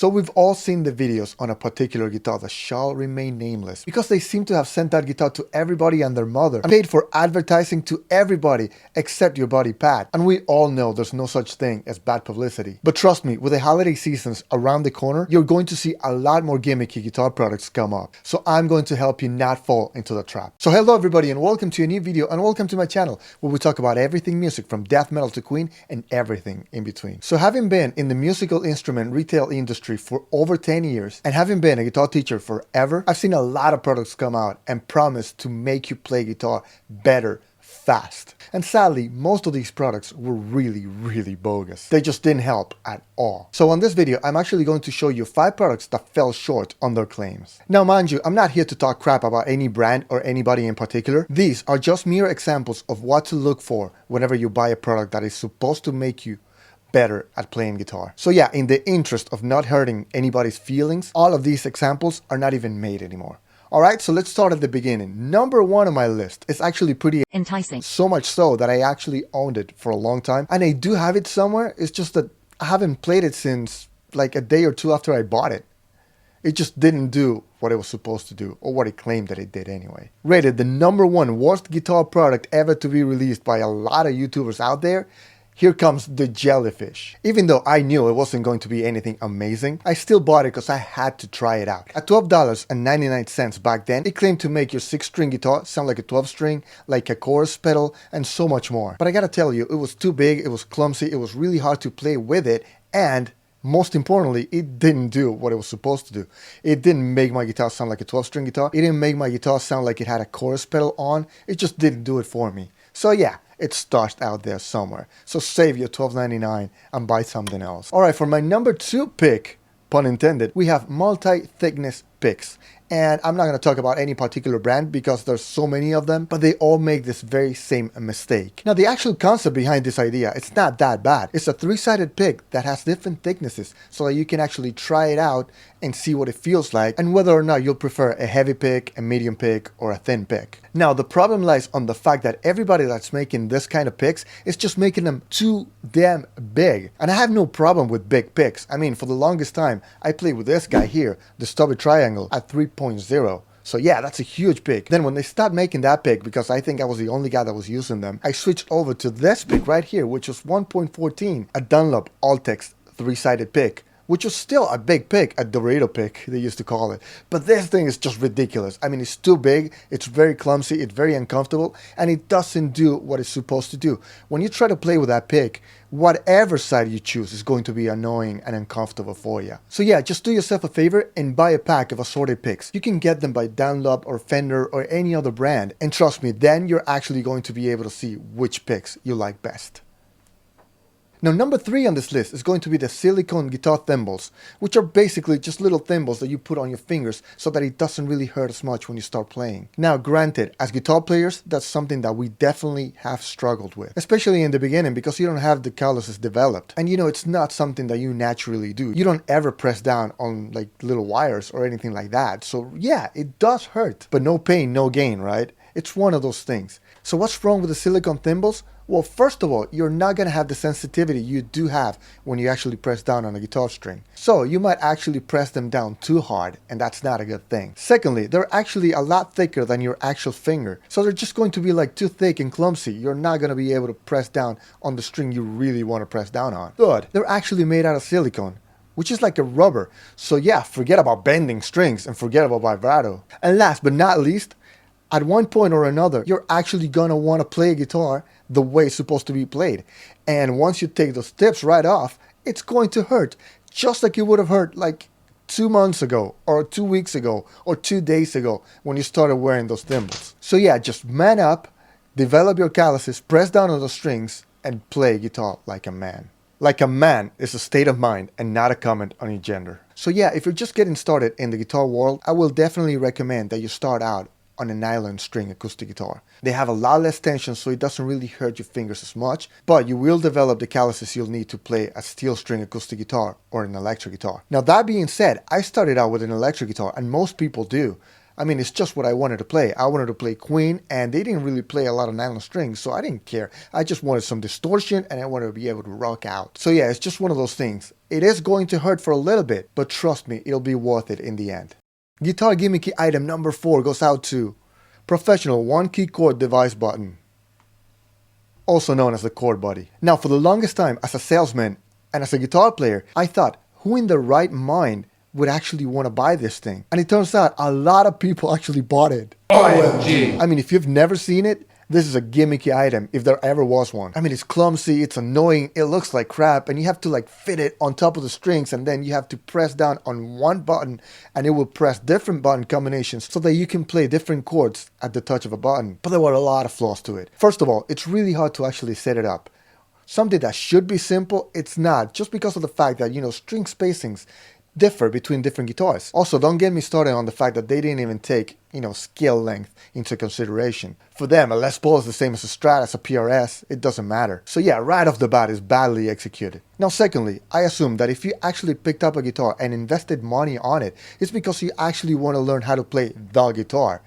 So we've all seen the videos on a particular guitar that shall remain nameless because they seem to have sent that guitar to everybody and their mother and paid for advertising to everybody except your buddy Pat. And we all know there's no such thing as bad publicity. But trust me, with the holiday seasons around the corner, you're going to see a lot more gimmicky guitar products come up. So I'm going to help you not fall into the trap. So hello everybody and welcome to a new video and welcome to my channel where we talk about everything music from death metal to Queen and everything in between. So having been in the musical instrument retail industry for over 10 years and having been a guitar teacher forever, I've seen a lot of products come out and promise to make you play guitar better fast. And sadly, most of these products were really bogus. They just didn't help at all. So on this video, I'm actually going to show you 5 products that fell short on their claims. Now mind you, I'm not here to talk crap about any brand or anybody in particular. These are just mere examples of what to look for whenever you buy a product that is supposed to make you better at playing guitar. So yeah, in the interest of not hurting anybody's feelings, all of these examples are not even made anymore. Alright, so let's start at the beginning. Number 1 on my list is actually pretty enticing. So much so that I actually owned it for a long time. And I do have it somewhere. It's just that I haven't played it since like a day or two after I bought it. It just didn't do what it was supposed to do, or what it claimed that it did anyway. Rated the number 1 worst guitar product ever to be released by a lot of YouTubers out there. Here comes the Jellyfish. Even though I knew it wasn't going to be anything amazing, I still bought it because I had to try it out. At $12.99 back then, it claimed to make your 6-string guitar sound like a 12-string, like a chorus pedal, and so much more. But I gotta tell you, it was too big, it was clumsy, it was really hard to play with it, and most importantly, it didn't do what it was supposed to do. It didn't make my guitar sound like a 12-string guitar. It didn't make my guitar sound like it had a chorus pedal on. It just didn't do it for me. So yeah, it's stashed out there somewhere. So save your $12.99 and buy something else. Alright, for my number 2 pick, pun intended, we have multi-thickness picks. And I'm not going to talk about any particular brand because there's so many of them, but they all make this very same mistake. Now the actual concept behind this idea, it's not that bad. It's a 3-sided pick that has different thicknesses so that you can actually try it out and see what it feels like and whether or not you'll prefer a heavy pick, a medium pick, or a thin pick. Now the problem lies on the fact that everybody that's making this kind of picks is just making them too damn big. And I have no problem with big picks. I mean, for the longest time, I played with this guy here, the stubby triangle at 3.0. So yeah, that's a huge pick. Then when they stopped making that pick, because I think I was the only guy that was using them, I switched over to this pick right here, which was 1.14, a Dunlop Altex 3-sided pick, which was still a big pick, a Dorado pick, they used to call it. But this thing is just ridiculous. I mean, it's too big, it's very clumsy, it's very uncomfortable, and it doesn't do what it's supposed to do. When you try to play with that pick, whatever side you choose is going to be annoying and uncomfortable for you. So yeah, just do yourself a favor and buy a pack of assorted picks. You can get them by Dunlop or Fender or any other brand. And trust me, then you're actually going to be able to see which picks you like best. Now number 3 on this list is going to be the silicone guitar thimbles, which are basically just little thimbles that you put on your fingers so that it doesn't really hurt as much when you start playing. Now granted, as guitar players, that's something that we definitely have struggled with, especially in the beginning because you don't have the calluses developed. And you know, it's not something that you naturally do. You don't ever press down on like little wires or anything like that. So yeah, it does hurt, but no pain, no gain, right? It's one of those things. So what's wrong with the silicone thimbles? Well, first of all, you're not going to have the sensitivity you do have when you actually press down on a guitar string. So you might actually press them down too hard, and that's not a good thing. Secondly, they're actually a lot thicker than your actual finger. So they're just going to be like too thick and clumsy. You're not going to be able to press down on the string you really want to press down on. Third, they're actually made out of silicone, which is like a rubber. So yeah, forget about bending strings and forget about vibrato. And last but not least, at one point or another, you're actually gonna want to play a guitar the way it's supposed to be played. And once you take those tips right off, it's going to hurt. Just like it would have hurt like 2 months ago, or 2 weeks ago, or 2 days ago when you started wearing those thimbles. So yeah, just man up, develop your calluses, press down on the strings, and play guitar like a man. Like a man is a state of mind and not a comment on your gender. So yeah, if you're just getting started in the guitar world, I will definitely recommend that you start out on a nylon string acoustic guitar. They have a lot less tension, so it doesn't really hurt your fingers as much, but you will develop the calluses you'll need to play a steel string acoustic guitar or an electric guitar. Now that being said, I started out with an electric guitar, and most people do. I mean, it's just what I wanted to play. I wanted to play Queen, and they didn't really play a lot of nylon strings, so I didn't care. I just wanted some distortion, and I wanted to be able to rock out. So yeah, it's just one of those things. It is going to hurt for a little bit, but trust me, it'll be worth it in the end. Guitar gimmicky item number 4 goes out to Professional 1-key chord device button, also known as the chord buddy. Now, for the longest time, as a salesman and as a guitar player, I thought, who in their right mind would actually want to buy this thing? And it turns out a lot of people actually bought it. OMG! I mean, if you've never seen it, this is a gimmicky item, if there ever was one. I mean, it's clumsy, it's annoying, it looks like crap, and you have to like fit it on top of the strings, and then you have to press down on one button, and it will press different button combinations so that you can play different chords at the touch of a button. But there were a lot of flaws to it. First of all, it's really hard to actually set it up. Something that should be simple, it's not, just because of the fact that, string spacings differ between different guitars. Also, don't get me started on the fact that they didn't even take, scale length into consideration. For them, a Les Paul is the same as a Strat, as a PRS, it doesn't matter. So yeah, right off the bat, it's badly executed. Now secondly, I assume that if you actually picked up a guitar and invested money on it, it's because you actually want to learn how to play the guitar.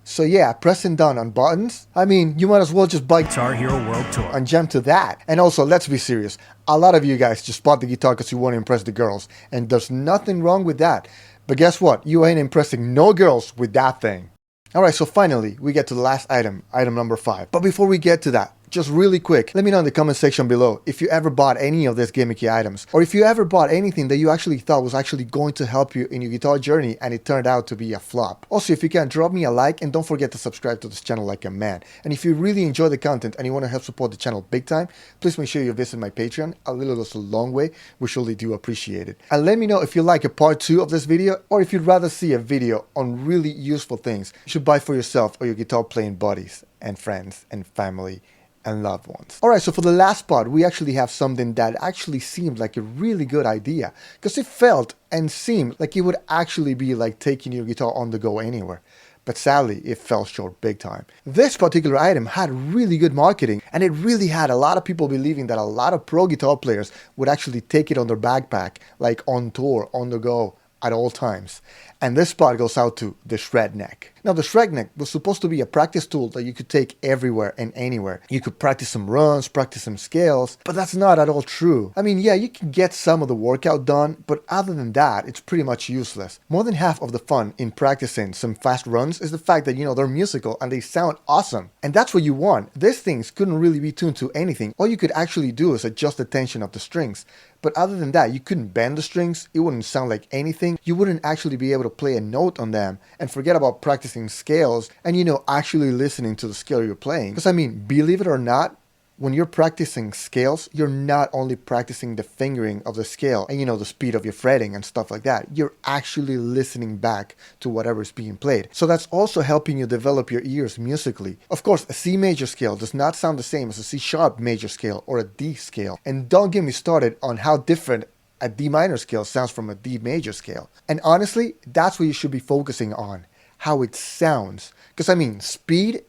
So yeah, pressing down on buttons, I mean, you might as well just buy Guitar Hero World Tour and jump to that. And also, let's be serious, a lot of you guys just bought the guitar because you want to impress the girls, and there's nothing wrong with that. But guess what? You ain't impressing no girls with that thing. Alright, so finally, we get to the last item, item number 5. But before we get to that, just really quick, let me know in the comment section below if you ever bought any of these gimmicky items, or if you ever bought anything that you actually thought was actually going to help you in your guitar journey and it turned out to be a flop. Also, if you can, drop me a like and don't forget to subscribe to this channel like a man. And if you really enjoy the content and you want to help support the channel big time, please make sure you visit my Patreon. A little goes a long way. We surely do appreciate it. And let me know if you like a part 2 of this video, or if you'd rather see a video on really useful things you should buy for yourself or your guitar playing buddies and friends and family and loved ones. Alright, so for the last part, we actually have something that actually seemed like a really good idea, because it felt and seemed like it would actually be like taking your guitar on the go anywhere. But sadly, it fell short big time. This particular item had really good marketing, and it really had a lot of people believing that a lot of pro guitar players would actually take it on their backpack, like on tour, on the go, at all times. And this part goes out to the Shredneck. Now, the Shredneck was supposed to be a practice tool that you could take everywhere and anywhere. You could practice some runs, practice some scales, but that's not at all true. I mean, yeah, you can get some of the workout done, but other than that, it's pretty much useless. More than half of the fun in practicing some fast runs is the fact that, they're musical and they sound awesome. And that's what you want. These things couldn't really be tuned to anything. All you could actually do is adjust the tension of the strings. But other than that, you couldn't bend the strings, it wouldn't sound like anything, you wouldn't actually be able to play a note on them, and forget about practicing scales and actually listening to the scale you're playing. Because I mean, believe it or not, when you're practicing scales, you're not only practicing the fingering of the scale and the speed of your fretting and stuff like that, you're actually listening back to whatever's being played. So that's also helping you develop your ears musically. Of course, a C major scale does not sound the same as a C sharp major scale or a D scale. And don't get me started on how different a D minor scale sounds from a D major scale. And honestly, that's what you should be focusing on, how it sounds. Because I mean, speed,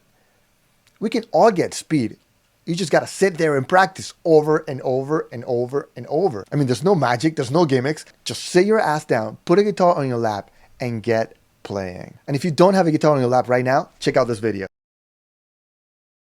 we can all get speed. You just gotta sit there and practice over and over and over and over. I mean, there's no magic, there's no gimmicks. Just sit your ass down, put a guitar on your lap, and get playing. And if you don't have a guitar on your lap right now, check out this video.